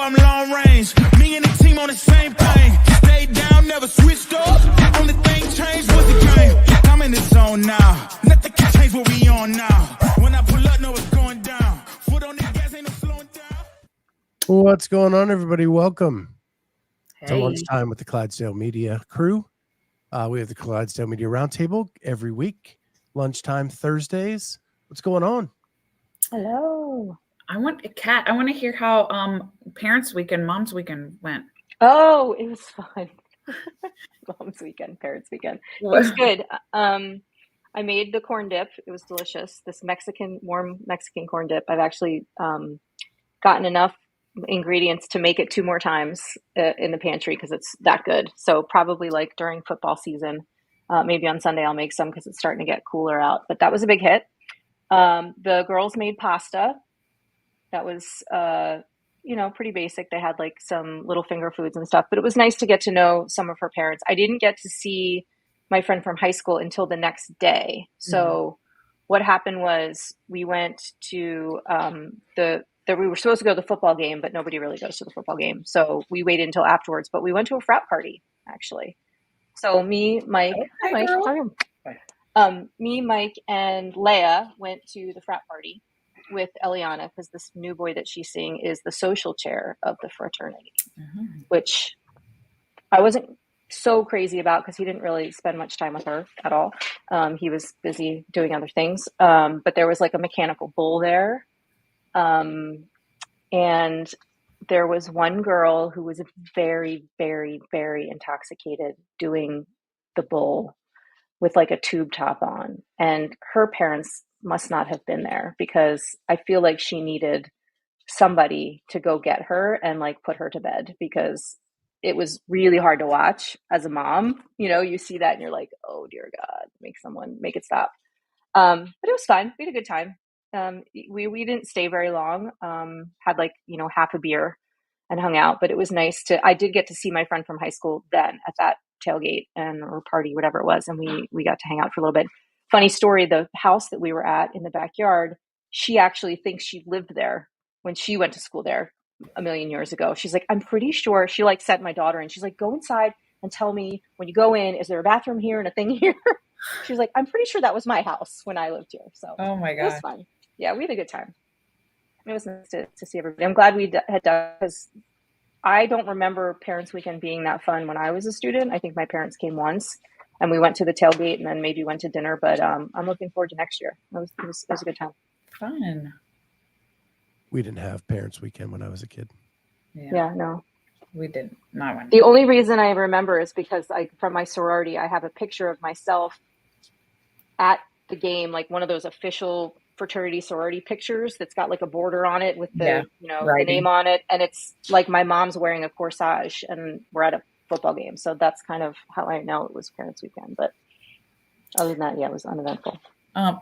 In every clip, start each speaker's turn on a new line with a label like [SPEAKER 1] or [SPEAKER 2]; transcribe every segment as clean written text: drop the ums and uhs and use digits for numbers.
[SPEAKER 1] I'm long range. Me and the team on the same thing. Stayed down, never switched up. Only thing changed was the game. I'm in the zone now. Nothing can change what we on now. When I pull up, know it's going down. Foot on the gas, ain't no slowing down.
[SPEAKER 2] What's going on, everybody? Welcome to
[SPEAKER 3] Hey.
[SPEAKER 2] Lunchtime with the Clydesdale Media crew. We have the Clydesdale Media Roundtable every week, lunchtime Thursdays. What's going on?
[SPEAKER 4] Hello.
[SPEAKER 3] I want to hear how parents weekend, mom's weekend went.
[SPEAKER 4] Oh, it was fun. Mom's weekend, parents weekend. It was good. I made the corn dip. It was delicious. This warm Mexican corn dip. I've actually gotten enough ingredients to make it 2 more times in the pantry because it's that good. So probably like during football season, maybe on Sunday I'll make some because it's starting to get cooler out. But that was a big hit. The girls made pasta. That was, pretty basic. They had like some little finger foods and stuff, but it was nice to get to know some of her parents. I didn't get to see my friend from high school until the next day. So what happened was we went to we were supposed to go to the football game, but nobody really goes to the football game. So we waited until afterwards, but we went to a frat party actually. So me, Mike, Mike and Leia went to the frat party with Eliana because this new boy that she's seeing is the social chair of the fraternity, which I wasn't so crazy about because he didn't really spend much time with her at all. He was busy doing other things. But there was like a mechanical bull there. And there was one girl who was very, very, very intoxicated doing the bull with like a tube top on, and her parents must not have been there because I feel like she needed somebody to go get her and like put her to bed because it was really hard to watch as a mom. You know, you see that and you're like, oh dear God, make it stop. But it was fun. We had a good time. We didn't stay very long, had like, half a beer and hung out, but it was nice I did get to see my friend from high school then at that tailgate or party, whatever it was. And we got to hang out for a little bit. Funny story. The house that we were at in the backyard, she actually thinks she lived there when she went to school there a million years ago. She's like, I'm pretty sure she like sent my daughter in. She's like, go inside and tell me when you go in, is there a bathroom here and a thing here? She was like, I'm pretty sure that was my house when I lived here. So
[SPEAKER 3] oh my God,
[SPEAKER 4] it was fun. Yeah, we had a good time. It was nice to see everybody. I'm glad we had done because I don't remember Parents Weekend being that fun when I was a student. I think my parents came once and we went to the tailgate and then maybe went to dinner. But I'm looking forward to next year. It was a good time.
[SPEAKER 3] Fun.
[SPEAKER 2] We didn't have Parents Weekend when I was a kid.
[SPEAKER 4] Yeah, no.
[SPEAKER 3] We didn't. Not one.
[SPEAKER 4] The only reason I remember is because from my sorority, I have a picture of myself at the game, like one of those official fraternity sorority pictures that's got like a border on it with the the name on it, and it's like my mom's wearing a corsage and we're at a football game. So that's kind of how I know it was Parents Weekend. But other than that, yeah, it was uneventful.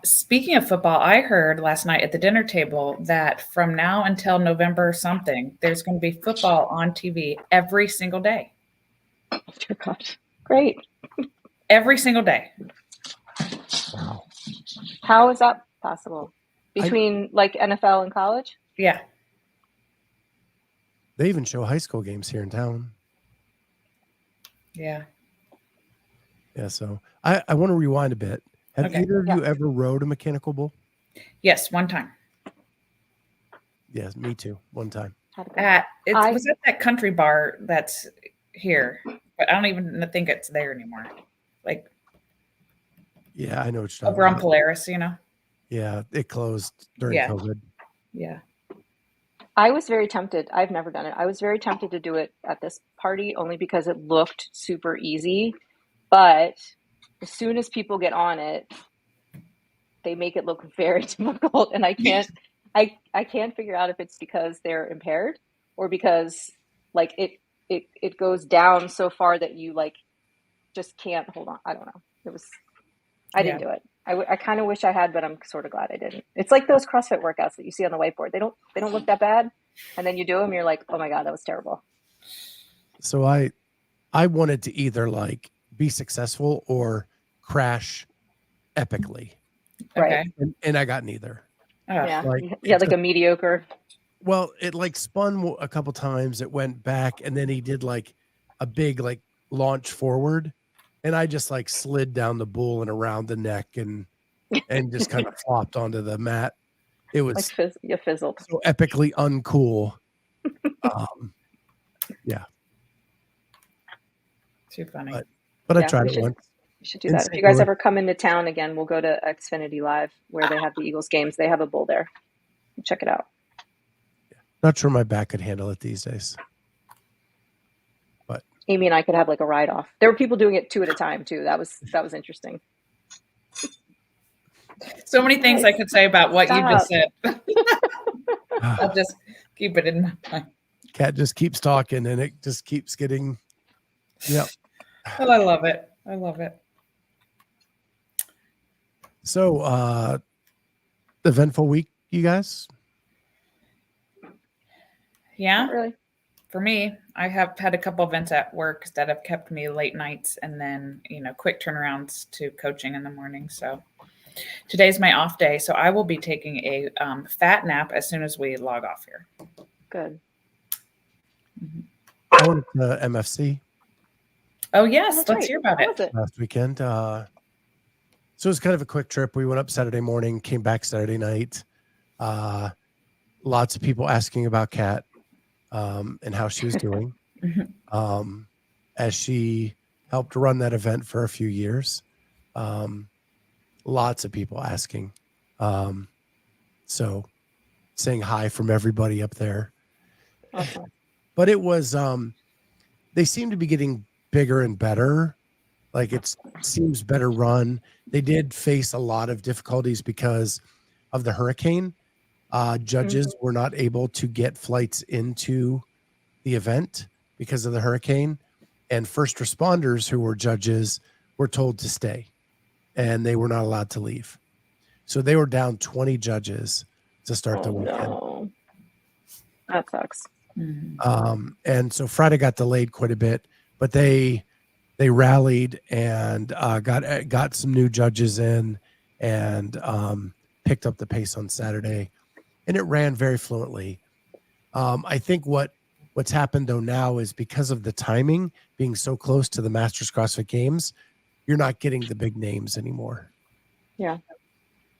[SPEAKER 3] Speaking of football, I heard last night at the dinner table that from now until November something, there's going to be football on TV every single day.
[SPEAKER 4] Oh dear God, great!
[SPEAKER 3] Every single day.
[SPEAKER 2] Wow.
[SPEAKER 4] How is that possible? Between like NFL and college?
[SPEAKER 3] Yeah.
[SPEAKER 2] They even show high school games here in town.
[SPEAKER 3] Yeah.
[SPEAKER 2] Yeah, so I want to rewind a bit. Have either of you ever rode a mechanical bull?
[SPEAKER 3] Yes, one time.
[SPEAKER 2] Yes, me too. One time.
[SPEAKER 3] Was at that country bar that's here, but I don't even think it's there anymore. Like,
[SPEAKER 2] yeah, I know what you're talking
[SPEAKER 3] over on
[SPEAKER 2] about.
[SPEAKER 3] Polaris,
[SPEAKER 2] Yeah, it closed during COVID.
[SPEAKER 3] Yeah.
[SPEAKER 4] I was very tempted. I've never done it. I was very tempted to do it at this party only because it looked super easy. But as soon as people get on it, they make it look very difficult. And I can't figure out if it's because they're impaired or because like it goes down so far that you like just can't hold on. I don't know. I didn't do it. I kind of wish I had, but I'm sort of glad I didn't. It's like those CrossFit workouts that you see on the whiteboard. They don't look that bad, and then you do them, you're like, oh my God, that was terrible.
[SPEAKER 2] So I wanted to either like be successful or crash epically.
[SPEAKER 4] Right.
[SPEAKER 2] And I got neither.
[SPEAKER 4] Yeah.
[SPEAKER 2] Like,
[SPEAKER 4] like a mediocre.
[SPEAKER 2] Well, it like spun a couple times. It went back, and then he did like a big like launch forward, and I just like slid down the bull and around the neck and just kind of flopped onto the mat. It was
[SPEAKER 4] Like you fizzled.
[SPEAKER 2] so epically uncool. Yeah,
[SPEAKER 3] Too funny.
[SPEAKER 2] but I
[SPEAKER 4] Yeah,
[SPEAKER 2] tried
[SPEAKER 4] we
[SPEAKER 2] it
[SPEAKER 4] should-
[SPEAKER 2] once.
[SPEAKER 4] You should do
[SPEAKER 2] In
[SPEAKER 4] that. If
[SPEAKER 2] St.
[SPEAKER 4] you guys
[SPEAKER 2] Louis.
[SPEAKER 4] ever come into town again, we'll go to Xfinity Live where they have the Eagles games. They have a bull there. Check it out.
[SPEAKER 2] Not sure my back could handle it these days. But
[SPEAKER 4] Amy and I could have like a ride off. There were people doing it 2 at a time too. That was interesting.
[SPEAKER 3] So many things I could say about what you just said.
[SPEAKER 2] I'll
[SPEAKER 3] I'll just keep it in mind.
[SPEAKER 2] Cat just keeps talking, and it just keeps getting. Yep.
[SPEAKER 3] Oh, I love it. I love it.
[SPEAKER 2] So, eventful week, you guys.
[SPEAKER 3] Yeah.
[SPEAKER 4] Not really.
[SPEAKER 3] For me, I have had a couple events at work that have kept me late nights and then, quick turnarounds to coaching in the morning. So today's my off day. So I will be taking a fat nap as soon as we log off here.
[SPEAKER 4] Good.
[SPEAKER 2] I went to MFC
[SPEAKER 3] Oh, yes.
[SPEAKER 4] That's
[SPEAKER 3] Let's
[SPEAKER 4] right.
[SPEAKER 3] hear about
[SPEAKER 4] How
[SPEAKER 3] it.
[SPEAKER 4] was it?
[SPEAKER 2] last weekend. So it was kind of a quick trip. We went up Saturday morning, came back Saturday night. Lots of people asking about Kat and how she was doing. As she helped run that event for a few years. Lots of people asking. So saying hi from everybody up there.
[SPEAKER 4] Awesome.
[SPEAKER 2] But it was they seem to be getting bigger and better. Like it seems better run. They did face a lot of difficulties because of the hurricane. Judges were not able to get flights into the event because of the hurricane, and first responders who were judges were told to stay, and they were not allowed to leave. So they were down 20 judges to start the weekend.
[SPEAKER 4] No. That sucks.
[SPEAKER 2] And so Friday got delayed quite a bit, but they rallied and got some new judges in and picked up the pace on Saturday, and it ran very fluently. I think what's happened though now is because of the timing being so close to the Masters CrossFit Games, you're not getting the big names anymore.
[SPEAKER 4] Yeah.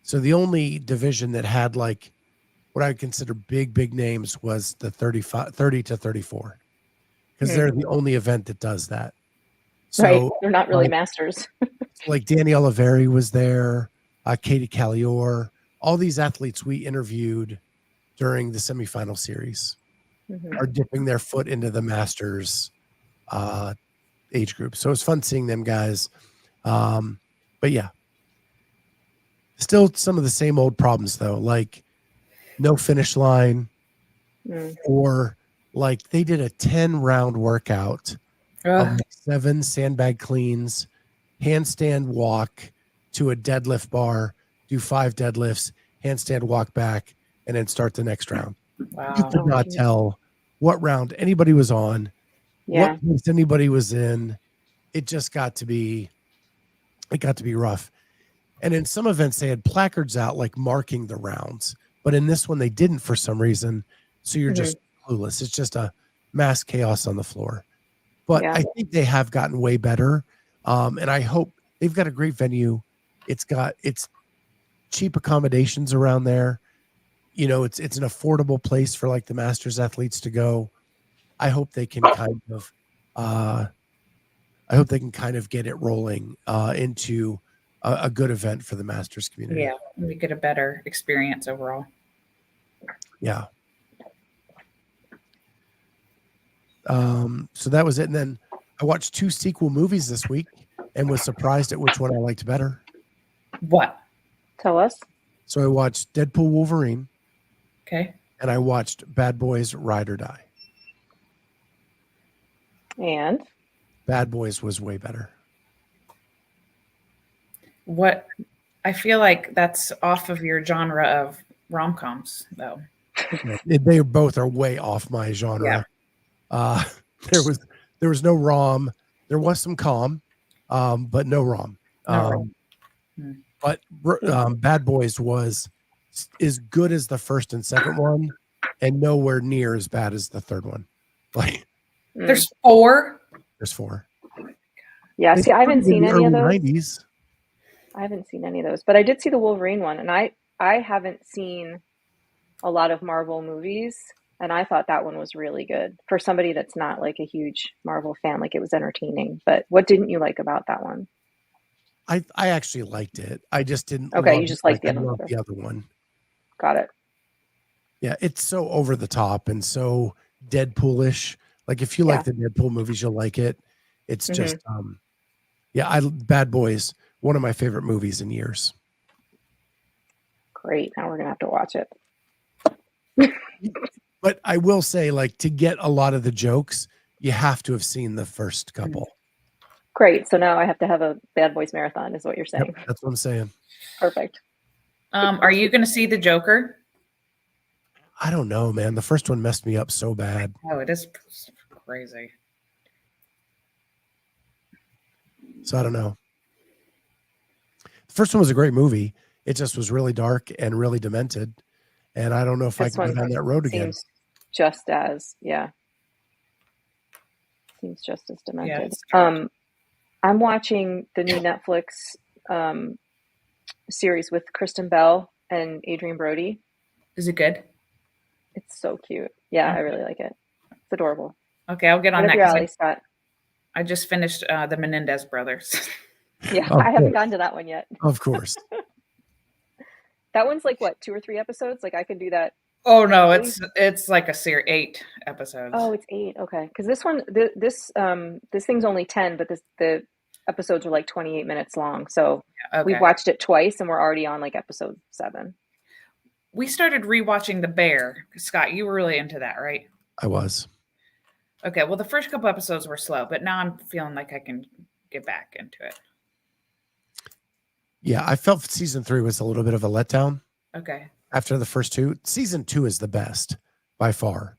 [SPEAKER 2] So the only division that had like what I would consider big names was the 30 to 34, because they're the only event that does that. So
[SPEAKER 4] Right. They're not really masters.
[SPEAKER 2] like Danny Oliveri was there, Katie Callior, all these athletes we interviewed during the semifinal series are dipping their foot into the Masters age group. So it's fun seeing them guys. But yeah, still some of the same old problems though, like no finish line or like they did a 10-round workout of like 7 sandbag cleans, handstand walk to a deadlift bar, do 5 deadlifts, handstand walk back, and then start the next round.
[SPEAKER 3] Wow.
[SPEAKER 2] You could not tell what round anybody was on,
[SPEAKER 4] Yeah.
[SPEAKER 2] what place anybody was in. It just got to be rough. And in some events they had placards out like marking the rounds, but in this one they didn't for some reason. So you're just clueless. It's just a mass chaos on the floor. But I think they have gotten way better. And I hope they've got a great venue. It's cheap accommodations around there. You know, it's an affordable place for like the Masters athletes to go. I hope they can kind of get it rolling into a good event for the Masters community.
[SPEAKER 3] Yeah. We get a better experience overall.
[SPEAKER 2] Yeah. So that was it. And then I watched 2 sequel movies this week and was surprised at which one I liked better.
[SPEAKER 3] What?
[SPEAKER 4] Tell us.
[SPEAKER 2] So I watched Deadpool Wolverine
[SPEAKER 3] Okay.
[SPEAKER 2] and I watched Bad Boys Ride or Die.
[SPEAKER 4] And
[SPEAKER 2] Bad Boys was way better.
[SPEAKER 3] What? I feel like that's off of your genre of rom-coms, though.
[SPEAKER 2] They both are way off my genre. There was no rom. There was some com, but no rom. But Bad Boys was as good as the first and second one, and nowhere near as bad as the third one. Like
[SPEAKER 3] There's 4.
[SPEAKER 2] there's 4.
[SPEAKER 4] Yeah,
[SPEAKER 2] They
[SPEAKER 4] see, I haven't
[SPEAKER 2] started in
[SPEAKER 4] seen
[SPEAKER 2] the
[SPEAKER 4] any of
[SPEAKER 2] early
[SPEAKER 4] those.
[SPEAKER 2] 90s.
[SPEAKER 4] I haven't seen any of those, but I did see the Wolverine one, and I haven't seen a lot of Marvel movies, and I thought that one was really good for somebody that's not like a huge Marvel fan. Like, it was entertaining. But what didn't you like about that one?
[SPEAKER 2] I actually liked it. I just didn't
[SPEAKER 4] Okay,
[SPEAKER 2] love
[SPEAKER 4] you
[SPEAKER 2] it
[SPEAKER 4] just
[SPEAKER 2] like
[SPEAKER 4] like the
[SPEAKER 2] I
[SPEAKER 4] other one
[SPEAKER 2] love
[SPEAKER 4] better.
[SPEAKER 2] the other one.
[SPEAKER 4] Got it.
[SPEAKER 2] Yeah, it's so over the top and so Deadpoolish. Like if you
[SPEAKER 4] Yeah.
[SPEAKER 2] like the Deadpool movies, you'll like it. It's
[SPEAKER 4] Mhm.
[SPEAKER 2] just yeah, Bad Boys, one of my favorite movies in years.
[SPEAKER 4] Great. Now we're gonna have to watch it.
[SPEAKER 2] But I will say, like, to get a lot of the jokes, you have to have seen the first couple.
[SPEAKER 4] Great. So now I have to have a Bad Boys marathon, is what you're
[SPEAKER 2] Yep,
[SPEAKER 4] saying.
[SPEAKER 2] that's what I'm saying.
[SPEAKER 4] Perfect.
[SPEAKER 3] Are you going to see the Joker?
[SPEAKER 2] I don't know, man. The first one messed me up so bad.
[SPEAKER 3] Oh, it is crazy.
[SPEAKER 2] So I don't know. The first one was a great movie. It just was really dark and really demented. And I don't know if I
[SPEAKER 4] This
[SPEAKER 2] can go
[SPEAKER 4] one
[SPEAKER 2] down that road again.
[SPEAKER 4] seems just as seems just as
[SPEAKER 3] Yeah,
[SPEAKER 4] demented.
[SPEAKER 3] it's dark.
[SPEAKER 4] I'm watching the new Netflix series with Kristen Bell and Adrian Brody.
[SPEAKER 3] Is it good?
[SPEAKER 4] It's so cute. Yeah, I
[SPEAKER 3] Okay.
[SPEAKER 4] really like it. It's adorable.
[SPEAKER 3] Okay, I'll get on
[SPEAKER 4] Right up
[SPEAKER 3] that.
[SPEAKER 4] your
[SPEAKER 3] 'Cause
[SPEAKER 4] alley, Scott.
[SPEAKER 3] I just finished the Menendez brothers.
[SPEAKER 4] Yeah,
[SPEAKER 2] Of
[SPEAKER 4] I haven't
[SPEAKER 2] course.
[SPEAKER 4] gotten to that one yet.
[SPEAKER 2] Of course.
[SPEAKER 4] That one's like what, 2 or 3 episodes? Like I could do that.
[SPEAKER 3] Oh no,
[SPEAKER 4] Really?
[SPEAKER 3] it's like a series 8 episodes.
[SPEAKER 4] Oh, it's 8. Okay, because this one, this thing's only 10, but the episodes are like 28 minutes long. So
[SPEAKER 3] okay.
[SPEAKER 4] we've watched it twice, and we're already on like episode 7.
[SPEAKER 3] We started rewatching The Bear. Scott, you were really into that, right?
[SPEAKER 2] I was.
[SPEAKER 3] Okay, well the first couple episodes were slow, but now I'm feeling like I can get back into it.
[SPEAKER 2] Yeah, I felt season 3 was a little bit of a letdown.
[SPEAKER 3] Okay.
[SPEAKER 2] After the first 2. Season 2 is the best by far.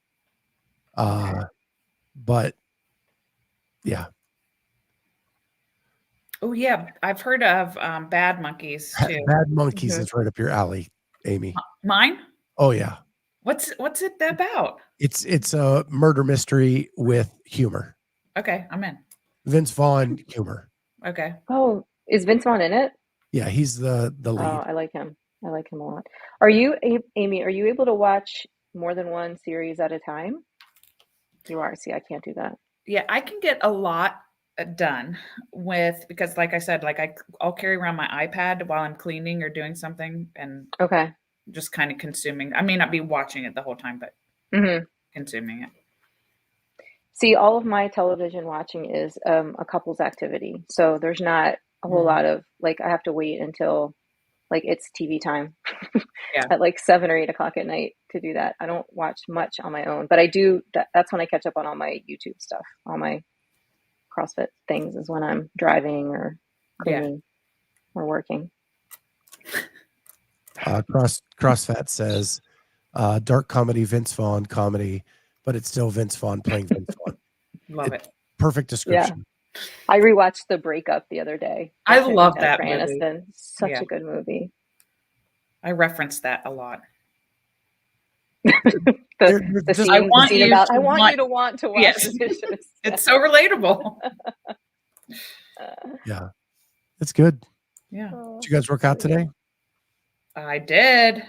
[SPEAKER 2] But yeah.
[SPEAKER 3] Oh yeah, I've heard of Bad Monkeys too.
[SPEAKER 2] Bad Monkeys
[SPEAKER 4] Mhm.
[SPEAKER 2] is right up your alley, Amy.
[SPEAKER 3] Mine?
[SPEAKER 2] Oh yeah.
[SPEAKER 3] What's it about?
[SPEAKER 2] It's a murder mystery with humor.
[SPEAKER 3] Okay, I'm in.
[SPEAKER 2] Vince Vaughn humor.
[SPEAKER 3] Okay.
[SPEAKER 4] Oh, is Vince Vaughn in it?
[SPEAKER 2] Yeah, he's the
[SPEAKER 4] Oh,
[SPEAKER 2] lead.
[SPEAKER 4] I like him. I like him a lot. Are you, Amy, are you able to watch more than one series at a time? You are. See, I can't do that.
[SPEAKER 3] Yeah, I can get a lot done because like I said, like I'll carry around my iPad while I'm cleaning or doing something and
[SPEAKER 4] Okay.
[SPEAKER 3] just kind of consuming. I may not be watching it the whole time, but
[SPEAKER 4] Mm-hmm.
[SPEAKER 3] consuming it.
[SPEAKER 4] See, all of my television watching is a couple's activity. So there's not a whole lot of like, I have to wait until like it's TV time
[SPEAKER 3] Yeah.
[SPEAKER 4] at like 7 or 8 o'clock at night to do that. I don't watch much on my own, but I do. That's when I catch up on all my YouTube stuff, all my CrossFit things is when I'm driving or cleaning or working.
[SPEAKER 2] CrossFat says dark comedy, Vince Vaughn comedy, but it's still Vince Vaughn playing Vince Vaughn.
[SPEAKER 3] Love it.
[SPEAKER 2] Perfect description.
[SPEAKER 4] I rewatched The Breakup the other day.
[SPEAKER 3] I
[SPEAKER 4] with him
[SPEAKER 3] love
[SPEAKER 4] and
[SPEAKER 3] that
[SPEAKER 4] Jennifer
[SPEAKER 3] movie.
[SPEAKER 4] Aniston. Such
[SPEAKER 3] Yeah.
[SPEAKER 4] a good movie.
[SPEAKER 3] I reference that a lot.
[SPEAKER 4] The scene,
[SPEAKER 3] I want
[SPEAKER 4] the scene
[SPEAKER 3] you
[SPEAKER 4] about
[SPEAKER 3] to
[SPEAKER 4] I want
[SPEAKER 3] want-
[SPEAKER 4] you to want to wash
[SPEAKER 3] Yes.
[SPEAKER 4] the dishes.
[SPEAKER 3] It's so relatable.
[SPEAKER 2] Yeah, it's good.
[SPEAKER 3] Yeah.
[SPEAKER 2] Did you guys work out today?
[SPEAKER 3] I did.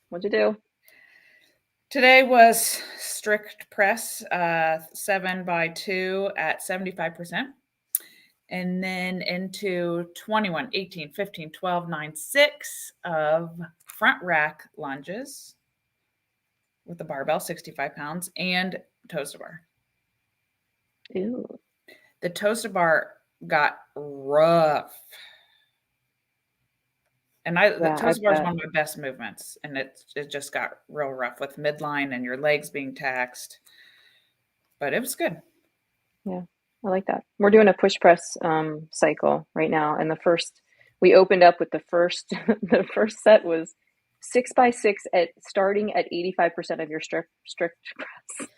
[SPEAKER 4] What'd you do?
[SPEAKER 3] Today was strict press, 7x2 at 75%. And then into 21, 18, 15, 12, 9, 6 of front rack lunges with the barbell, 65 pounds, and toes to bar.
[SPEAKER 4] Ew.
[SPEAKER 3] The toes to bar got rough. And the toes to bar is one of my best movements. And it just got real rough with midline and your legs being taxed. But it was good.
[SPEAKER 4] Yeah, I like that. We're doing a push press cycle right now. And we opened up with the first set was 6x6 starting at 85% of your strict press.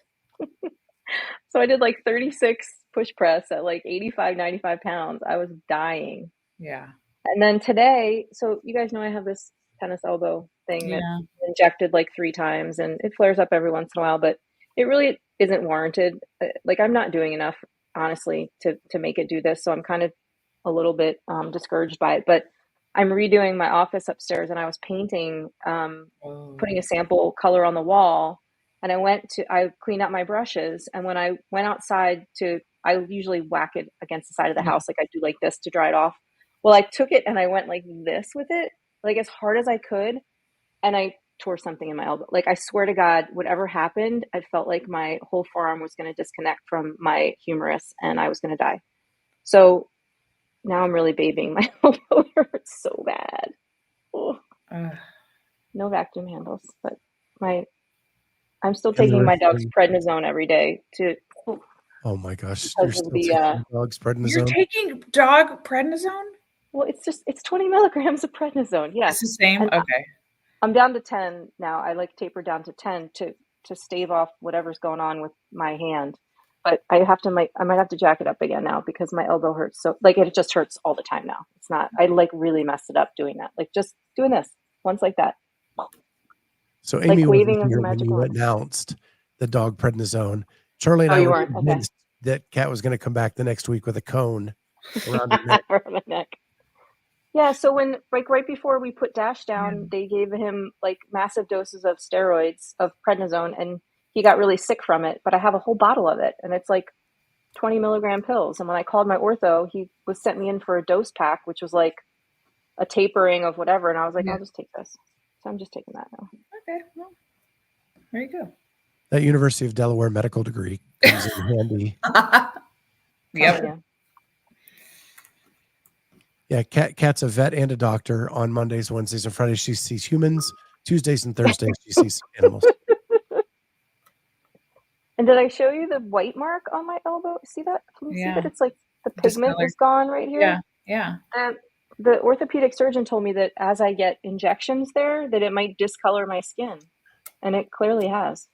[SPEAKER 4] So I did like 36 push press at like 85, 95 pounds. I was dying.
[SPEAKER 3] Yeah.
[SPEAKER 4] And then today, so you guys know I have this tennis elbow thing that
[SPEAKER 3] Yeah.
[SPEAKER 4] injected like 3 times, and it flares up every once in a while, but it really isn't warranted. Like, I'm not doing enough, honestly, to make it do this, so I'm kind of a little bit discouraged by it. But I'm redoing my office upstairs, and I was painting, putting a sample color on the wall, and I cleaned out my brushes, and when I went outside I usually whack it against the side of the house, like I do like this to dry it off. Well, I took it and I went like this with it, like as hard as I could, and I tore something in my elbow. Like, I swear to God, whatever happened, I felt like my whole forearm was going to disconnect from my humerus and I was going to die. So now I'm really babying my elbow. It hurts so bad. Oh. No vacuum handles, but I'm still taking my dog's prednisone every day to.
[SPEAKER 2] Oh my gosh,
[SPEAKER 4] Because
[SPEAKER 2] you're
[SPEAKER 4] of
[SPEAKER 2] still
[SPEAKER 4] the,
[SPEAKER 2] taking dog's prednisone?
[SPEAKER 3] You're taking dog prednisone?
[SPEAKER 4] Well, it's 20 milligrams of prednisone. Yeah.
[SPEAKER 3] It's the same?
[SPEAKER 4] And
[SPEAKER 3] Okay.
[SPEAKER 4] I'm down to 10 now. I like taper down to 10 to stave off whatever's going on with my hand. But I might have to jack it up again now because my elbow hurts. So like, it just hurts all the time now. It's not, I like really messed it up doing that. Like, just doing this once like that.
[SPEAKER 2] So Amy
[SPEAKER 4] like
[SPEAKER 2] wasn't here when you announced the dog prednisone. Charlie and I were convinced that Kat was going to come back the next week with a cone around her neck.
[SPEAKER 4] Around the neck. Yeah, so when right before we put Dash down, they gave him like massive doses of steroids, of prednisone, and he got really sick from it. But I have a whole bottle of it, and it's like 20 milligram pills. And when I called my ortho, he was sent me in for a dose pack, which was like a tapering of whatever. And I was like, I'll just take this. So I'm just taking that now.
[SPEAKER 3] Okay, well, there you go.
[SPEAKER 2] That University of Delaware medical degree comes in handy.
[SPEAKER 3] Yep.
[SPEAKER 2] Yeah, Kat's a vet and a doctor. On Mondays, Wednesdays, and Fridays, she sees humans. Tuesdays and Thursdays, she sees animals.
[SPEAKER 4] And did I show you the white mark on my elbow? See that? Can you see that? It's like the pigment is gone right here.
[SPEAKER 3] Yeah.
[SPEAKER 4] The orthopedic surgeon told me that as I get injections there, that it might discolor my skin. And it clearly has.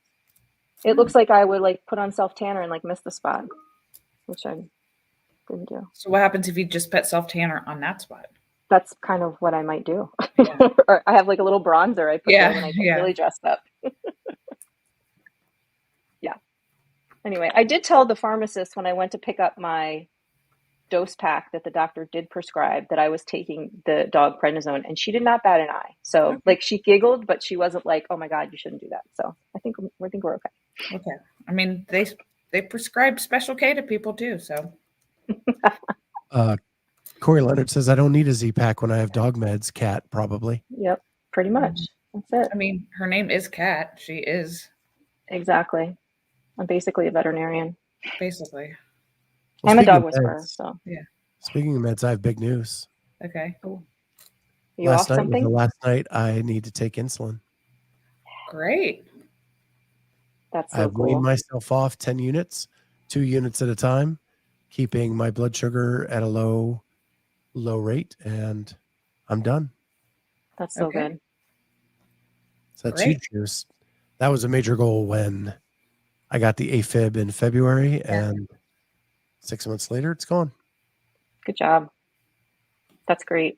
[SPEAKER 4] It looks like I would like put on self-tanner and like miss the spot, which I didn't do.
[SPEAKER 3] So what happens if you just put self-tanner on that spot?
[SPEAKER 4] That's kind of what I might do. Or I have like a little bronzer I put there when I get really dressed up. Yeah. Anyway, I did tell the pharmacist when I went to pick up my dose pack that the doctor did prescribe that I was taking the dog prednisone, and she did not bat an eye. So like, she giggled, but she wasn't like, oh my God, you shouldn't do that. So I think we're okay.
[SPEAKER 3] Okay. I mean, they prescribe Special K to people too, so.
[SPEAKER 2] Corey Leonard says, I don't need a Z-Pack when I have dog meds. Kat, probably.
[SPEAKER 4] Yep, pretty much. That's it.
[SPEAKER 3] I mean, her name is Kat. She is.
[SPEAKER 4] Exactly. I'm basically a veterinarian.
[SPEAKER 3] Basically.
[SPEAKER 2] Well,
[SPEAKER 4] I'm a dog whisperer, so.
[SPEAKER 3] Yeah.
[SPEAKER 2] Speaking of meds, I have big news.
[SPEAKER 3] Okay.
[SPEAKER 4] Cool. You off something?
[SPEAKER 2] The last night I need to take insulin.
[SPEAKER 3] Great.
[SPEAKER 4] That's so
[SPEAKER 2] I've weaned myself off 10 units, 2 units at a time, keeping my blood sugar at a low rate, and I'm done.
[SPEAKER 4] That's so good.
[SPEAKER 2] So that's huge news. That was a major goal when I got the AFib in February, and 6 months later, it's gone.
[SPEAKER 4] Good job. That's great.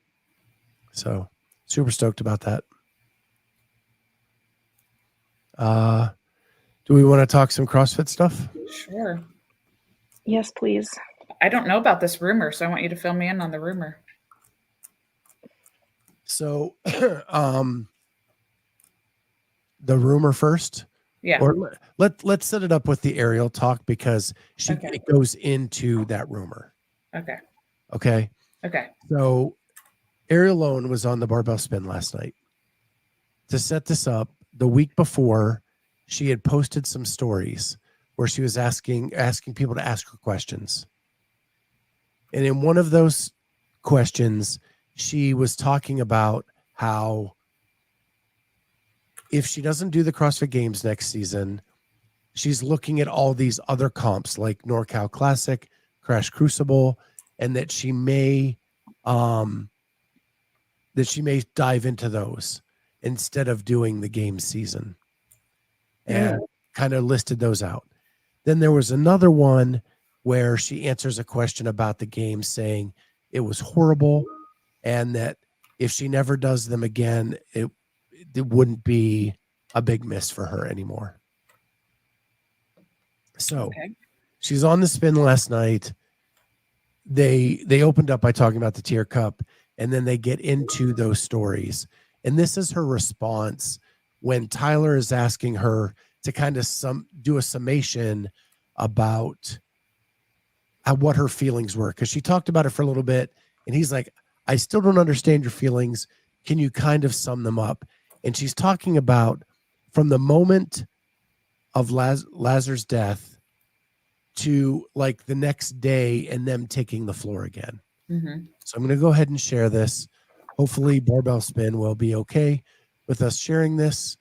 [SPEAKER 2] So super stoked about that. Do we want to talk some CrossFit stuff?
[SPEAKER 3] Sure.
[SPEAKER 4] Yes, please.
[SPEAKER 3] I don't know about this rumor, so I want you to fill me in on the rumor.
[SPEAKER 2] So, the rumor first.
[SPEAKER 3] Yeah.
[SPEAKER 2] Or let's set it up with the Arielle talk, because it goes into that rumor.
[SPEAKER 3] Okay.
[SPEAKER 2] Okay. So Arielle Loewen was on the barbell spin last night. To set this up, the week before, she had posted some stories where she was asking people to ask her questions. And in one of those questions, she was talking about how if she doesn't do the CrossFit Games next season, she's looking at all these other comps like NorCal Classic, Crash Crucible, and that she may dive into those instead of doing the game season, and kind of listed those out. Then there was another one where she answers a question about the game, saying it was horrible and that if she never does them again, it wouldn't be a big miss for her anymore. So she's on the spin last night. They opened up by talking about the tier cup, and then they get into those stories. And this is her response when Tyler is asking her to kind of do a summation about what her feelings were, because she talked about it for a little bit, and he's like, I still don't understand your feelings. Can you kind of sum them up? And she's talking about from the moment of Lazar's death to like the next day and them taking the floor again.
[SPEAKER 3] Mm-hmm.
[SPEAKER 2] So I'm going to go ahead and share this. Hopefully Barbell Spin will be okay with us sharing this.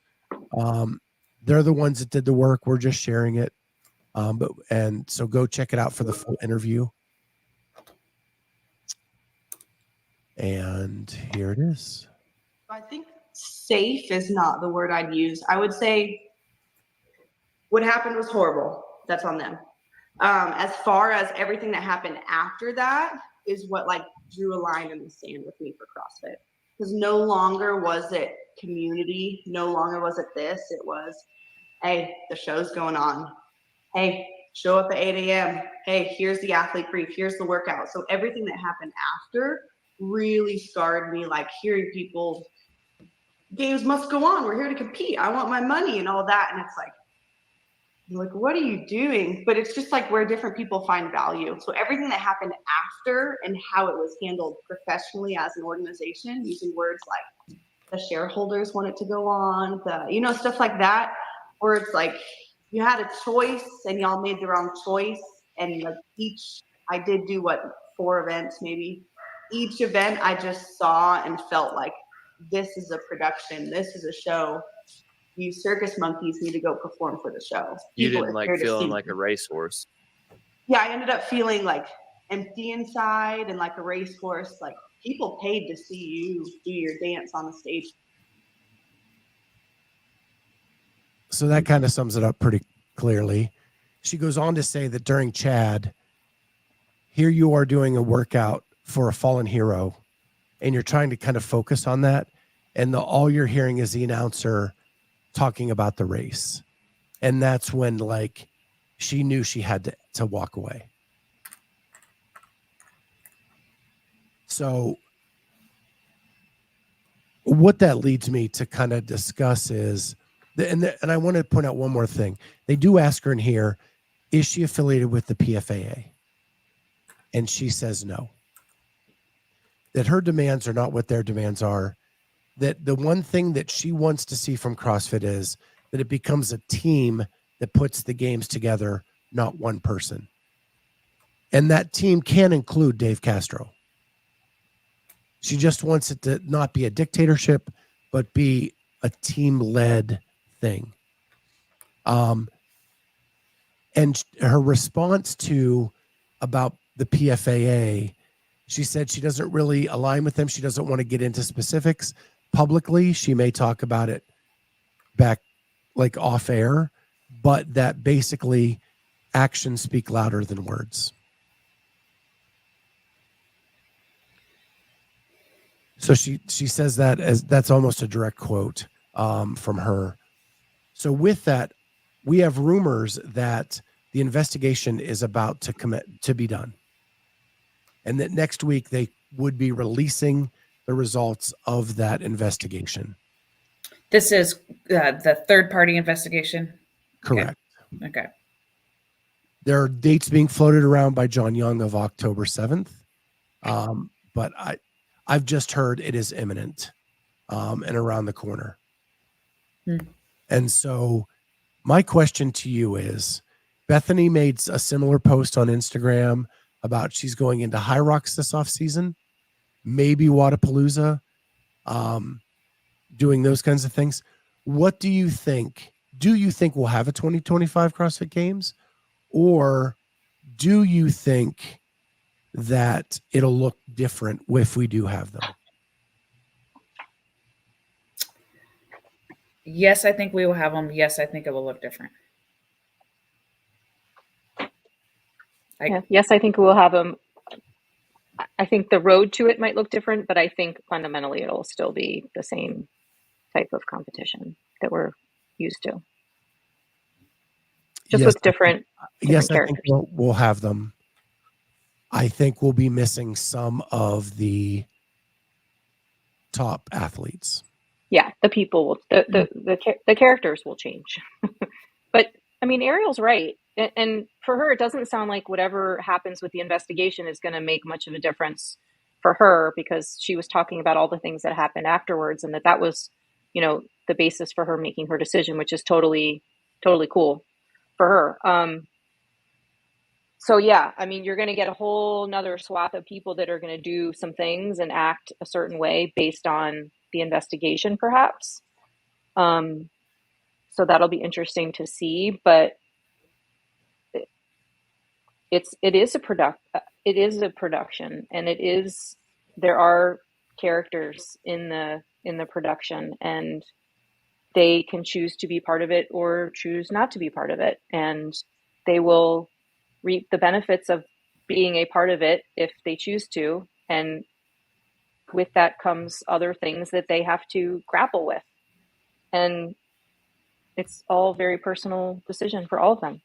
[SPEAKER 2] They're the ones that did the work. We're just sharing it. So go check it out for the full interview. And here it is.
[SPEAKER 5] I think safe is not the word I'd use. I would say what happened was horrible. That's on them. As far as everything that happened after that is what like drew a line in the sand with me for CrossFit. Because no longer was it community. No longer was it this. It was, hey, the show's going on. Hey, show up at 8 a.m. Hey, here's the athlete brief. Here's the workout. So everything that happened after really scarred me, like hearing people, games must go on. We're here to compete. I want my money and all that. And it's like, what are you doing? But it's just like where different people find value. So everything that happened after and how it was handled professionally as an organization, using words like the shareholders want it to go on, stuff like that, where it's like you had a choice and y'all made the wrong choice. And like I did do 4 events maybe. Each event I just saw and felt like this is a production, this is a show. You circus monkeys need to go perform for the show.
[SPEAKER 6] You didn't like feeling like a racehorse.
[SPEAKER 5] Yeah, I ended up feeling like empty inside and like a racehorse. Like people paid to see you do your dance on the stage.
[SPEAKER 2] So that kind of sums it up pretty clearly. She goes on to say that during Chad, here you are doing a workout for a fallen hero, and you're trying to kind of focus on that. And all you're hearing is the announcer talking about the race. And that's when like she knew she had to walk away. So what that leads me to kind of discuss is, and I want to point out one more thing. They do ask her in here, is she affiliated with the PFAA? And she says no. That her demands are not what their demands are. That the one thing that she wants to see from CrossFit is that it becomes a team that puts the games together, not one person. And that team can include Dave Castro. She just wants it to not be a dictatorship, but be a team-led thing. And her response to about the PFAA, she said she doesn't really align with them. She doesn't want to get into specifics publicly. She may talk about it back like off air, but that basically actions speak louder than words. So she says that as that's almost a direct quote from her. So with that, we have rumors that the investigation is about to be done, and that next week they would be releasing the results of that investigation.
[SPEAKER 3] This is the third-party investigation?
[SPEAKER 2] Correct.
[SPEAKER 3] Okay.
[SPEAKER 2] There are dates being floated around by John Young of October 7th. But I've just heard it is imminent and around the corner. And so my question to you is, Bethany made a similar post on Instagram about she's going into High Rocks this off season, maybe Wadapalooza, doing those kinds of things. What do you think? Do you think we'll have a 2025 CrossFit Games, or do you think that it'll look different if we do have them?
[SPEAKER 3] Yes, I think we will have them. Yes, I think it will look different.
[SPEAKER 4] Yes, I think we'll have them. I think the road to it might look different, but I think fundamentally it'll still be the same type of competition that we're used to. Just with different
[SPEAKER 2] yes, I
[SPEAKER 4] characters.
[SPEAKER 2] think we'll have them. I think we'll be missing some of the top athletes.
[SPEAKER 4] Yeah, the people will, the characters will change. But I mean, Arielle's right. And for her, it doesn't sound like whatever happens with the investigation is going to make much of a difference for her, because she was talking about all the things that happened afterwards, and that was, the basis for her making her decision, which is totally, totally cool for her. So yeah, I mean, you're going to get a whole nother swath of people that are going to do some things and act a certain way based on the investigation, perhaps. So that'll be interesting to see, but it is a production, and there are characters in the production, and they can choose to be part of it or choose not to be part of it, and they will reap the benefits of being a part of it if they choose to, and with that comes other things that they have to grapple with, and it's all very personal decision for all of them.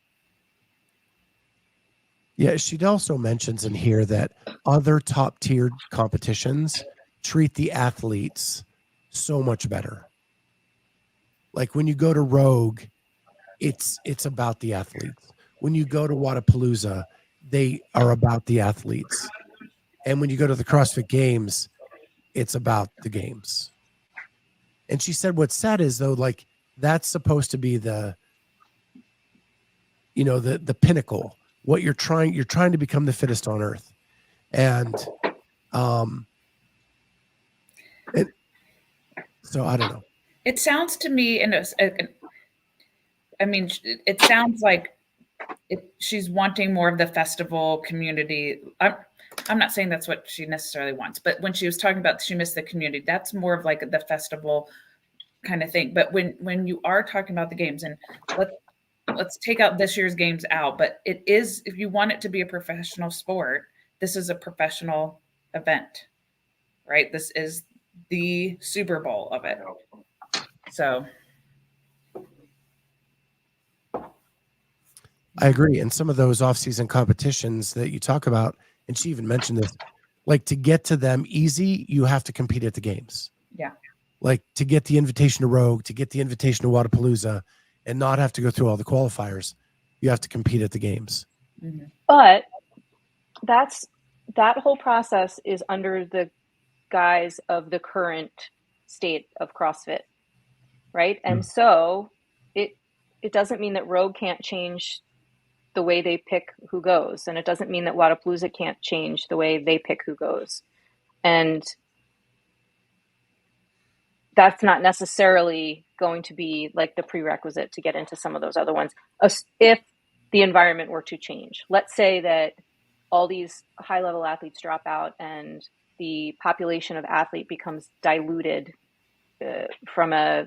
[SPEAKER 2] Yeah, she also mentions in here that other top tiered competitions treat the athletes so much better. Like when you go to Rogue, it's about the athletes. When you go to Wadapalooza, they are about the athletes. And when you go to the CrossFit Games, it's about the games. And she said what's sad is, though, like that's supposed to be the pinnacle. What you're trying to become the fittest on earth. And so I don't know.
[SPEAKER 3] It sounds to me, it sounds like she's wanting more of the festival community. I'm not saying that's what she necessarily wants, but when she was talking about she missed the community, that's more of like the festival kind of thing. But when you are talking about the games, and let's take out this year's games out, but it is, if you want it to be a professional sport, this is a professional event, right? This is the Super Bowl of it. So
[SPEAKER 2] I agree. And some of those off-season competitions that you talk about, and she even mentioned this, like to get to them easy, you have to compete at the games.
[SPEAKER 3] Yeah.
[SPEAKER 2] Like to get the invitation to Rogue, to get the invitation to Wadapalooza, and not have to go through all the qualifiers, you have to compete at the games.
[SPEAKER 3] Mm-hmm.
[SPEAKER 4] But that whole process is under the guise of the current state of CrossFit, right? And so it doesn't mean that Rogue can't change the way they pick who goes, and it doesn't mean that Wadapalooza can't change the way they pick who goes, and that's not necessarily going to be like the prerequisite to get into some of those other ones. If the environment were to change, let's say that all these high-level athletes drop out and the population of athlete becomes diluted from a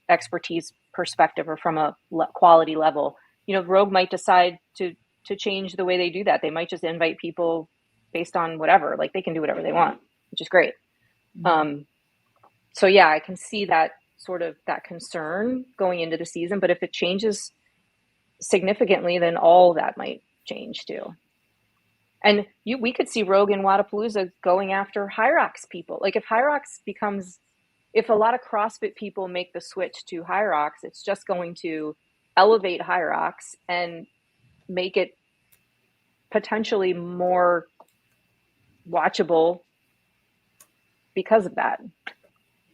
[SPEAKER 4] expertise perspective or from a quality level. Rogue might decide to change the way they do that. They might just invite people based on whatever. Like they can do whatever they want, which is great. Mm-hmm. So yeah, I can see that sort of that concern going into the season, but if it changes significantly, then all that might change too. And we could see Rogue and Wadapalooza going after Hyrox people. Like if a lot of CrossFit people make the switch to Hyrox, it's just going to elevate Hyrox and make it potentially more watchable because of that.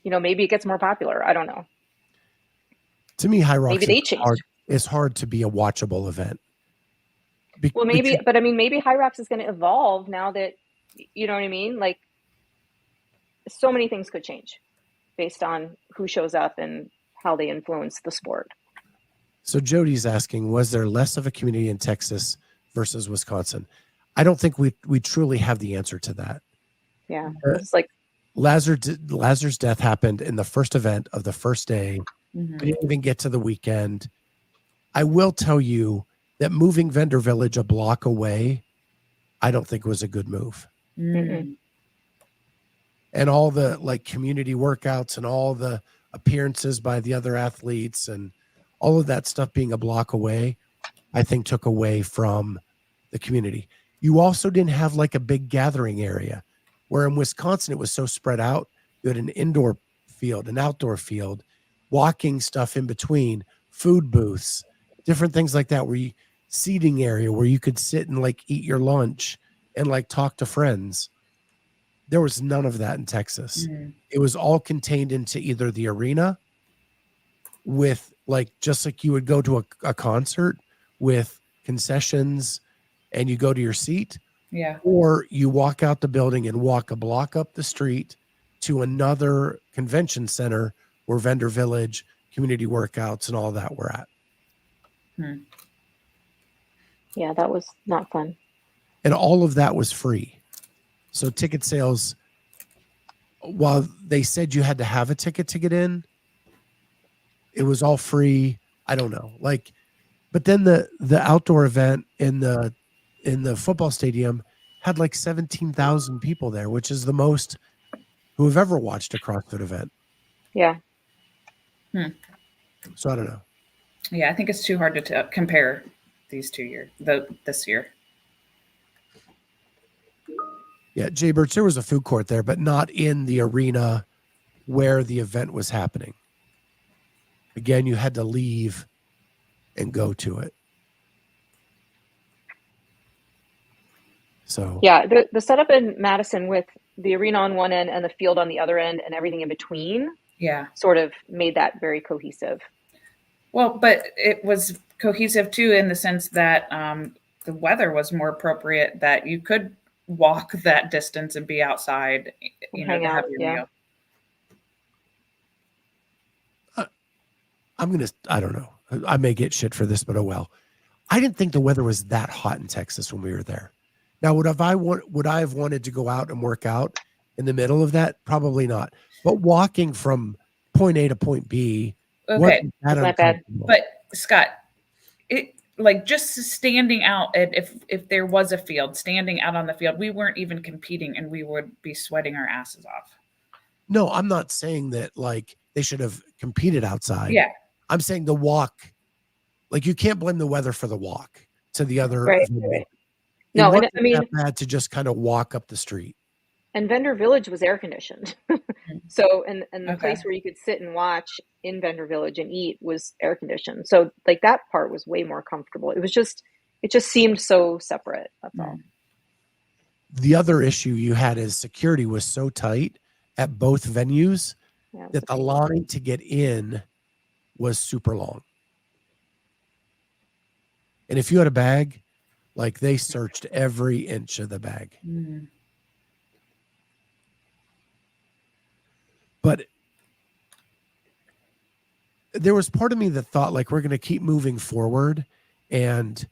[SPEAKER 4] Maybe it gets more popular. I don't know.
[SPEAKER 2] To me, Hyrox
[SPEAKER 4] maybe they changed.
[SPEAKER 2] It's hard to be a watchable event.
[SPEAKER 4] Well, maybe, but I mean, maybe Hyrox is going to evolve now that, you know what I mean? Like, so many things could change based on who shows up and how they influence the sport.
[SPEAKER 2] So Jody's asking, was there less of a community in Texas versus Wisconsin? I don't think we truly have the answer to that.
[SPEAKER 4] Yeah, it's like
[SPEAKER 2] Lazar's death happened in the first event of the first day.
[SPEAKER 3] Mm-hmm.
[SPEAKER 2] We didn't even get to the weekend. I will tell you that moving Vendor Village a block away, I don't think was a good move. And all the like community workouts and all the appearances by the other athletes and all of that stuff being a block away, I think took away from the community. You also didn't have like a big gathering area, where in Wisconsin it was so spread out. You had an indoor field, an outdoor field, walking stuff in between, food booths, different things like that, where you seating area where you could sit and like eat your lunch and like talk to friends. There was none of that in Texas. It was all contained into either the arena with like, just like you would go to a concert with concessions and you go to your seat, or you walk out the building and walk a block up the street to another convention center where Vendor Village, community workouts, and all that were at.
[SPEAKER 4] Yeah, that was not fun.
[SPEAKER 2] And all of that was free. So ticket sales, while they said you had to have a ticket to get in, it was all free. I don't know. Like, but then the outdoor event in the football stadium had like 17,000 people there, which is the most who have ever watched a CrossFit event.
[SPEAKER 4] Yeah.
[SPEAKER 2] So I don't know.
[SPEAKER 3] Yeah, I think it's too hard to compare these 2 years, this year.
[SPEAKER 2] Yeah, Jay Birch, there was a food court there, but not in the arena where the event was happening. Again, you had to leave and go to it. So
[SPEAKER 4] yeah, the setup in Madison with the arena on one end and the field on the other end and everything in between, sort of made that very cohesive.
[SPEAKER 3] Well, but it was cohesive too in the sense that the weather was more appropriate, that you could walk that distance and be outside, you know,
[SPEAKER 4] hang
[SPEAKER 3] to
[SPEAKER 4] out,
[SPEAKER 3] have your meal.
[SPEAKER 2] I don't know. I may get shit for this, but oh well. I didn't think the weather was that hot in Texas when we were there. Now, would I have wanted to go out and work out in the middle of that? Probably not. But walking from point A to point B,
[SPEAKER 3] okay,
[SPEAKER 4] not bad.
[SPEAKER 3] But Scott, it like just standing out at if there was a field, standing out on the field, we weren't even competing and we would be sweating our asses off.
[SPEAKER 2] No, I'm not saying that like they should have competed outside.
[SPEAKER 3] Yeah.
[SPEAKER 2] I'm saying the walk, like you can't blame the weather for the walk to the other.
[SPEAKER 4] Right.
[SPEAKER 2] No, and I mean, bad to just kind of walk up the street.
[SPEAKER 4] And Vendor Village was air conditioned. So, and the place where you could sit and watch in Vendor Village and eat was air conditioned. So like that part was way more comfortable. It just seemed so separate. That's all.
[SPEAKER 2] The other issue you had is security was so tight at both venues that the line to get in was super long. And if you had a bag, like they searched every inch of the bag. But there was part of me that thought like we're going to keep moving forward and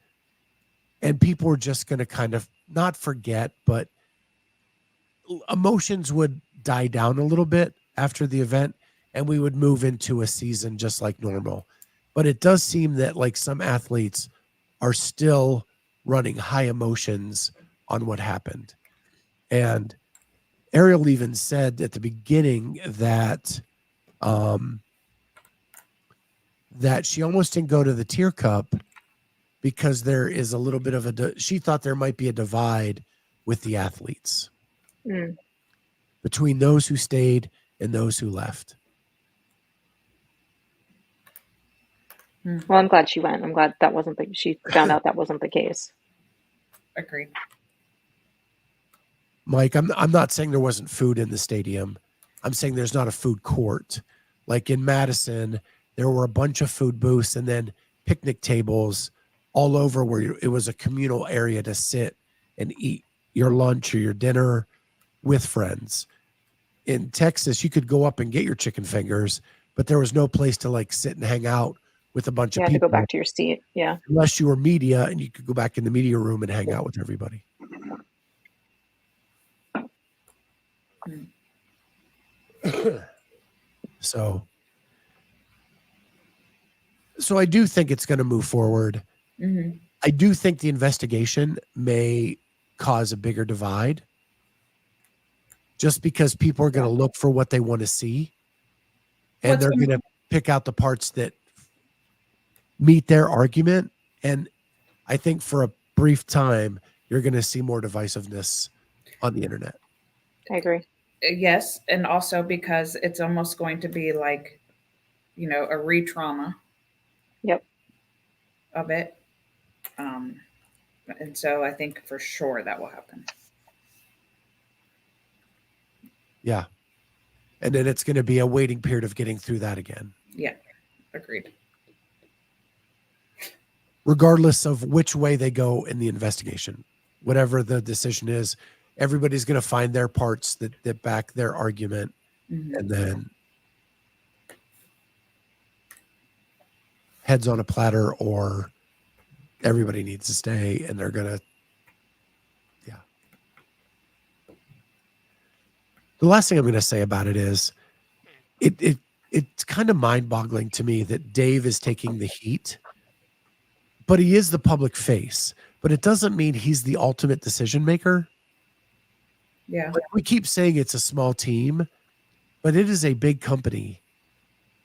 [SPEAKER 2] people were just going to kind of not forget, but emotions would die down a little bit after the event and we would move into a season just like normal. But it does seem that like some athletes are still running high emotions on what happened. And Arielle even said at the beginning that that she almost didn't go to the Tier Cup because there is a little bit of she thought there might be a divide with the athletes between those who stayed and those who left.
[SPEAKER 4] Well, I'm glad she went. I'm glad that wasn't she found out that wasn't the case.
[SPEAKER 3] Agreed.
[SPEAKER 2] Mike, I'm not saying there wasn't food in the stadium. I'm saying there's not a food court. Like in Madison, there were a bunch of food booths and then picnic tables all over where it was a communal area to sit and eat your lunch or your dinner with friends. In Texas, you could go up and get your chicken fingers, but there was no place to like sit and hang out with a bunch of people.
[SPEAKER 4] You had to go back to your seat. Yeah.
[SPEAKER 2] Unless you were media and you could go back in the media room and hang out with everybody. So I do think it's going to move forward. I do think the investigation may cause a bigger divide. just because people are going to look for what they want to see, and they're going to pick out the parts that meet their argument. And I think for a brief time, you're going to see more divisiveness on the internet.
[SPEAKER 4] I agree.
[SPEAKER 3] Yes, and also because it's almost going to be like, a re-trauma.
[SPEAKER 4] Yep.
[SPEAKER 3] Of it. And so I think for sure that will happen.
[SPEAKER 2] Yeah. And then it's going to be a waiting period of getting through that again.
[SPEAKER 3] Yeah, agreed.
[SPEAKER 2] Regardless of which way they go in the investigation, whatever the decision is, everybody's going to find their parts that back their argument. Mm-hmm. And then heads on a platter, or everybody needs to stay, and they're going to, yeah. The last thing I'm going to say about it is it's kind of mind-boggling to me that Dave is taking the heat, but he is the public face. But it doesn't mean he's the ultimate decision maker.
[SPEAKER 3] Yeah.
[SPEAKER 2] Like, we keep saying it's a small team, but it is a big company.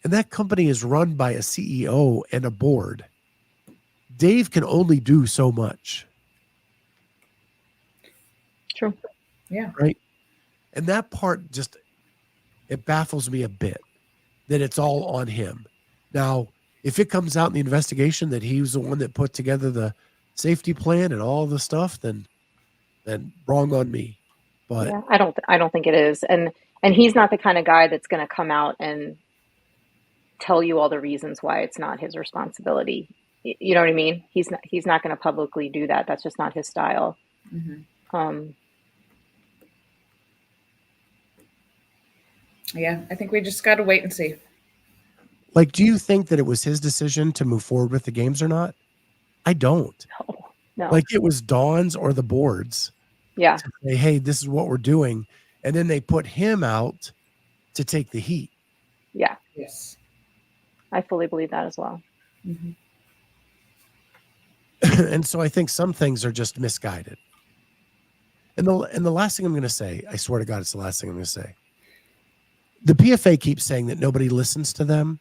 [SPEAKER 2] And that company is run by a CEO and a board. Dave can only do so much.
[SPEAKER 4] True.
[SPEAKER 3] Yeah.
[SPEAKER 2] Right? And that part it baffles me a bit that it's all on him. Now, if it comes out in the investigation that he was the one that put together the safety plan and all the stuff, then wrong on me. But
[SPEAKER 4] yeah, I don't think it is. And he's not the kind of guy that's going to come out and tell you all the reasons why it's not his responsibility. You know what I mean? He's not going to publicly do that. That's just not his style. Mm-hmm.
[SPEAKER 3] Yeah, I think we just got to wait and see.
[SPEAKER 2] Like, do you think that it was his decision to move forward with the games or not? I don't.
[SPEAKER 4] No.
[SPEAKER 2] Like, it was Dawn's or the board's.
[SPEAKER 4] Yeah.
[SPEAKER 2] To say, hey, this is what we're doing. And then they put him out to take the heat.
[SPEAKER 4] Yeah.
[SPEAKER 3] Yes.
[SPEAKER 4] I fully believe that as well.
[SPEAKER 3] Mm-hmm.
[SPEAKER 2] And so I think some things are just misguided. And the last thing I'm going to say, I swear to God, it's the last thing I'm going to say. The PFA keeps saying that nobody listens to them.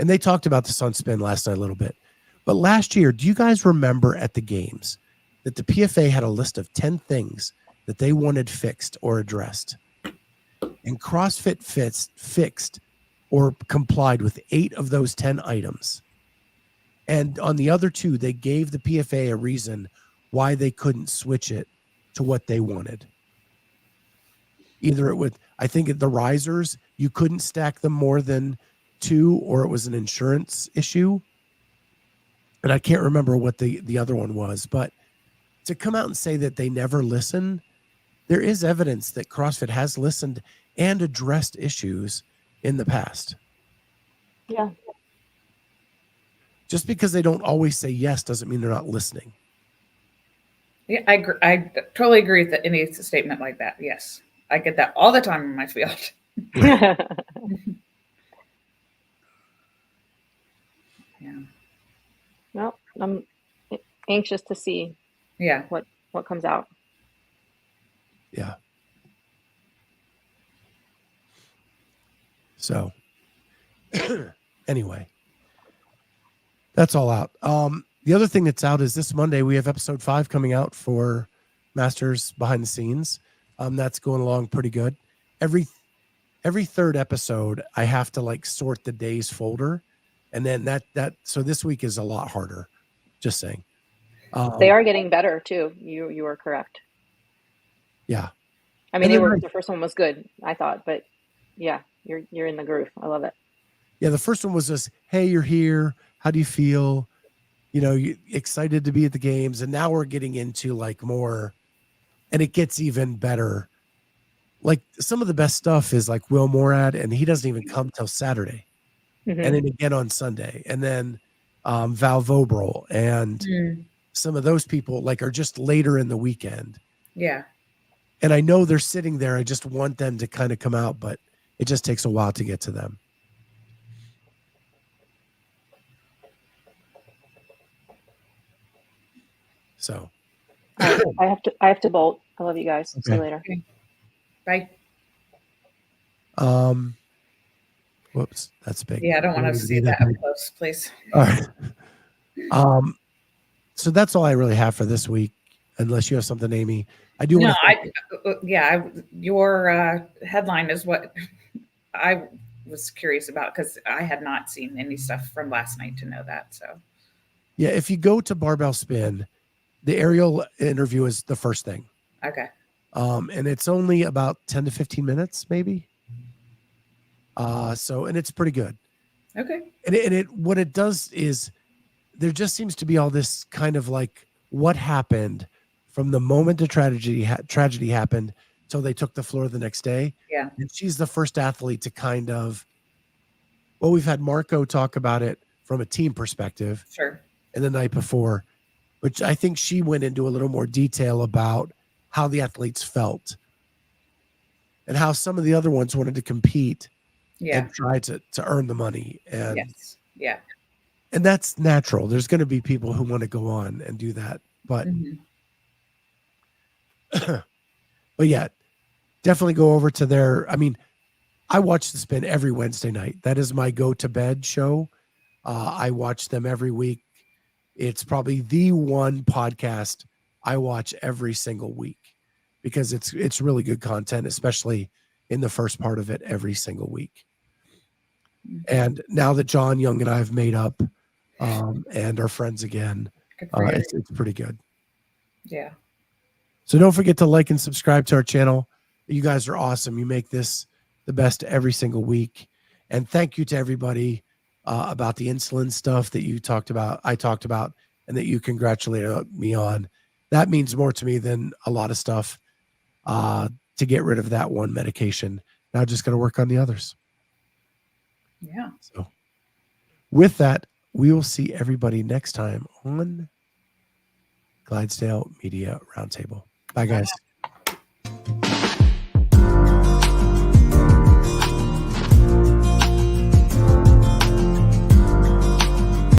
[SPEAKER 2] And they talked about this on Spin last night a little bit. But last year, do you guys remember at the games that the PFA had a list of 10 things that they wanted fixed or addressed? And CrossFit fixed or complied with 8 of those 10 items. And on the other 2, they gave the PFA a reason why they couldn't switch it to what they wanted. Either it would, I think at the risers, you couldn't stack them more than 2, or it was an insurance issue. And I can't remember what the other one was. But to come out and say that they never listen, there is evidence that CrossFit has listened and addressed issues in the past.
[SPEAKER 4] Yeah.
[SPEAKER 2] Just because they don't always say yes doesn't mean they're not listening.
[SPEAKER 3] Yeah, I totally agree with any statement like that. Yes. I get that all the time in my field.
[SPEAKER 4] Yeah. Well, I'm anxious to see what comes out.
[SPEAKER 2] Yeah. So anyway, that's all out. The other thing that's out is this Monday, we have episode 5 coming out for Masters Behind the Scenes. That's going along pretty good. Every third episode, I have to sort the days folder. And then so this week is a lot harder. Just saying.
[SPEAKER 4] They are getting better too. You are correct.
[SPEAKER 2] Yeah.
[SPEAKER 4] I mean, the first one was good, I thought, but yeah, you're in the groove. I love it.
[SPEAKER 2] Yeah. The first one was just, hey, you're here. How do you feel? You excited to be at the games. And now we're getting into more, and it gets even better. Some of the best stuff is Will Morad, and he doesn't even come till Saturday. Mm-hmm. And then again on Sunday. And then Val Vobrel and some of those people are just later in the weekend.
[SPEAKER 3] Yeah.
[SPEAKER 2] And I know they're sitting there. I just want them to kind of come out, but it just takes a while to get to them. So
[SPEAKER 4] I have to bolt. I love you guys. Okay. See you later.
[SPEAKER 3] Okay. Bye.
[SPEAKER 2] Whoops, that's big.
[SPEAKER 3] Yeah, I don't want to see that up close, please.
[SPEAKER 2] All right. So that's all I really have for this week, unless you have something, Amy. I do want
[SPEAKER 3] to. Your headline is what I was curious about, because I had not seen any stuff from last night to know that. So,
[SPEAKER 2] yeah, if you go to Barbell Spin, the Arielle interview is the first thing.
[SPEAKER 3] Okay.
[SPEAKER 2] And it's only about 10 to 15 minutes, maybe. And it's pretty good.
[SPEAKER 3] Okay.
[SPEAKER 2] And it what it does is there just seems to be all this kind of like what happened from the moment the tragedy happened till they took the floor the next day.
[SPEAKER 3] Yeah.
[SPEAKER 2] And she's the first athlete to kind of, well, we've had Marco talk about it from a team perspective.
[SPEAKER 3] Sure.
[SPEAKER 2] And the night before, which I think she went into a little more detail about how the athletes felt and how some of the other ones wanted to compete and try to earn the money. And
[SPEAKER 3] yes. Yeah.
[SPEAKER 2] And that's natural. There's going to be people who want to go on and do that. But, but yeah, definitely go over to their, I mean, I watch the Spin every Wednesday night. That is my go to bed show. I watch them every week. It's probably the one podcast I watch every single week because it's really good content, especially in the first part of it every single week. And now that John Young and I have made up and are friends again, it's pretty good.
[SPEAKER 3] Yeah.
[SPEAKER 2] So don't forget to like and subscribe to our channel. You guys are awesome. You make this the best every single week. And thank you to everybody about the insulin stuff that I talked about, and that you congratulated me on. That means more to me than a lot of stuff to get rid of that one medication. Now just going to work on the others.
[SPEAKER 3] Yeah.
[SPEAKER 2] So with that, we will see everybody next time on Clydesdale Media Roundtable. Bye, guys.